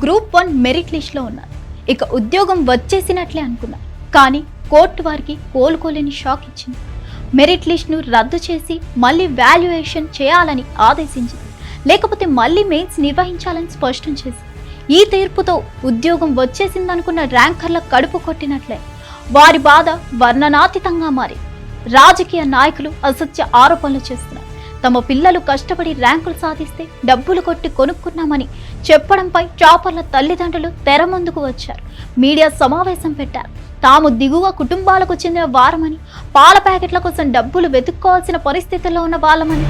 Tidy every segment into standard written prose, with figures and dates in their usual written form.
Group 1 merit లిస్ట్లో ఉన్నారు. ఇక ఉద్యోగం వచ్చేసినట్లే అనుకున్నారు. కానీ కోర్టు వారికి కోలుకోలేని షాక్ ఇచ్చింది. మెరిట్ లిస్ట్ను రద్దు చేసి మళ్ళీ వాల్యుయేషన్ చేయాలని ఆదేశించింది. లేకపోతే మళ్ళీ మెయిన్స్ నిర్వహించాలని స్పష్టం చేసింది. ఈ తీర్పుతో ఉద్యోగం వచ్చేసిందనుకున్న ర్యాంకర్ల కడుపు కొట్టినట్లే. వారి బాధ వర్ణనాతీతంగా మారి రాజకీయ నాయకులు అసత్య ఆరోపణలు చేస్తున్నారు. తమ పిల్లలు కష్టపడి ర్యాంకులు సాధిస్తే డబ్బులు కొట్టి కొనుక్కున్నామని చెప్పడంపై టాపర్ల తల్లిదండ్రులు తెర ముందుకు వచ్చారు. మీడియా సమావేశం పెట్టారు. తాము దిగువ కుటుంబాలకు చెందిన వారమని, పాల ప్యాకెట్ల కోసం డబ్బులు వెతుక్కోవాల్సిన పరిస్థితుల్లో ఉన్న వాళ్ళమని,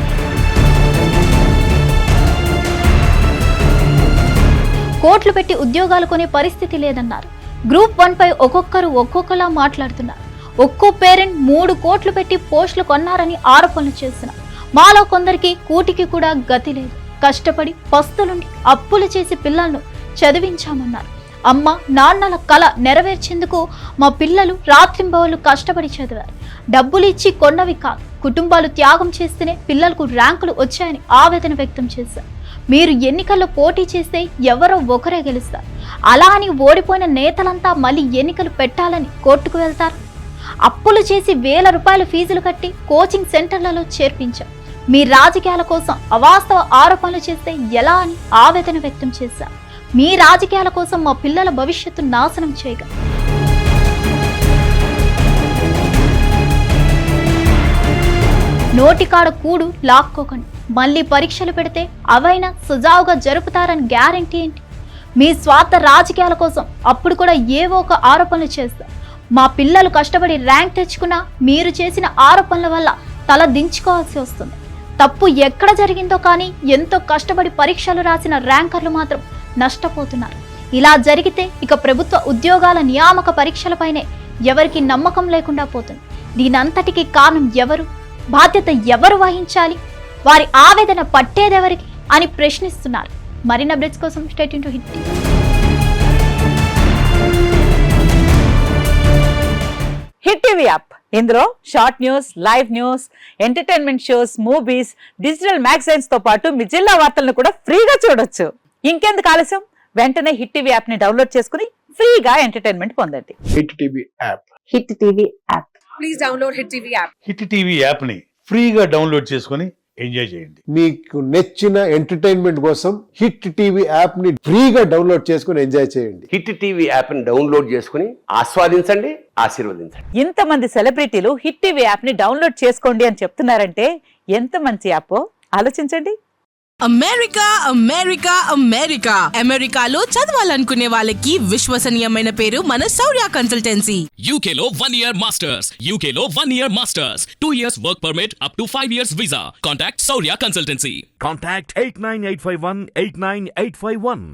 కోట్లు పెట్టి ఉద్యోగాలు కొనే పరిస్థితి లేదన్నారు. గ్రూప్ 1 పై ఒక్కొక్కరు ఒక్కొక్కలా మాట్లాడుతున్నారు. ఒక్కో పేరెంట్ 3 కోట్లు పెట్టి పోస్టులు కొన్నారని ఆరోపణలు చేస్తున్నారు. మాలో కొందరికి కూటికి కూడా గతి లేదు. కష్టపడి పస్తులుండి అప్పులు చేసి పిల్లలను చదివించామన్నారు. అమ్మ నాన్నల కల నెరవేర్చేందుకు మా పిల్లలు రాత్రింబవళ్లు కష్టపడి చదివారు. డబ్బులు ఇచ్చి కొన్నవి కాదు. కుటుంబాలు త్యాగం చేస్తేనే పిల్లలకు ర్యాంకులు వచ్చాయని ఆవేదన వ్యక్తం చేశారు. మీరు ఎన్నికల్లో పోటీ చేస్తే ఎవరో ఒకరే గెలుస్తారు. అలా అని ఓడిపోయిన నేతలంతా మళ్ళీ ఎన్నికలు పెట్టాలని కోర్టుకు వెళ్తారు. అప్పులు చేసి వేల రూపాయల ఫీజులు కట్టి కోచింగ్ సెంటర్లలో చేర్పించారు. మీ రాజకీయాల కోసం అవాస్తవ ఆరోపణలు చేస్తే ఎలా అని ఆవేదన వ్యక్తం చేశారు. మీ రాజకీయాల కోసం మా పిల్లల భవిష్యత్తు నాశనం చేయగా నోటికాడ కూడు లాక్కోకండి. మళ్ళీ పరీక్షలు పెడితే అవైనా సజావుగా జరుపుతారని గ్యారంటీ ఏంటి? మీ స్వార్థ రాజకీయాల కోసం అప్పుడు కూడా ఏవో ఒక ఆరోపణలు చేస్తారు. మా పిల్లలు కష్టపడి ర్యాంక్ తెచ్చుకున్నా మీరు చేసిన ఆరోపణల వల్ల తల దించుకోవాల్సి వస్తుంది. తప్పు ఎక్కడ జరిగిందో కానీ ఎంతో కష్టపడి పరీక్షలు రాసిన ర్యాంకర్లు మాత్రం నష్టపోతున్నారు. ఇలా జరిగితే ఇక ప్రభుత్వ ఉద్యోగాల నియామక పరీక్షలపైనే ఎవరికి నమ్మకం లేకుండా పోతుంది. దీనంతటికీ కారణం ఎవరు? బాధ్యత ఎవరు వహించాలి? వారి ఆవేదన పట్టేదెవరికి అని ప్రశ్నిస్తున్నారు. మరిన్ని అప్డేట్స్ కోసం stay tune to Hit TV. Hit TV app, ఇందులో short news, live news, entertainment shows, movies, digital magazines తో పాటు మీ జిల్లా వార్తలను కూడా ఫ్రీగా చూడొచ్చు. ఇంకెందుకు ఆలస్యం? వెంటనే హిట్ టీవీ యాప్ ని డౌన్లోడ్ చేసుకుని ఫ్రీగా ఎంటర్టైన్మెంట్ పొందండి. Hit TV app. Hit TV app. Please download hit TV app. Hit TV app ని ఫ్రీగా డౌన్లోడ్ చేసుకుని ఎంజాయ్ చేయండి. మీకు నచ్చిన ఎంటర్టైన్మెంట్ కోసం హిట్ టీవీ యాప్ ని ఫ్రీగా డౌన్లోడ్ చేసుకుని ఎంజాయ్ చేయండి. హిట్ టీవీ యాప్ ని డౌన్లోడ్ చేసుకుని ఆస్వాదించండి, ఆశీర్వదించండి. ఇంతమంది సెలబ్రిటీలు హిట్ టీవీ యాప్ ని డౌన్లోడ్ చేసుకోండి అని చెప్తున్నారంటే ఎంత మంచి యాప్ ఆలోచించండి. అమెరికా అమెరికా అమెరికా అమెరికాలో చదవాలనుకునే వాళ్ళకి విశ్వసనీయమైన పేరు మన శౌర్య కన్సల్టెన్సీ. UK లో 1 year masters, UK లో 1 year masters, 2 years work permit up to 5 years visa. Contact Saurya Consultancy. Contact 89851 89851.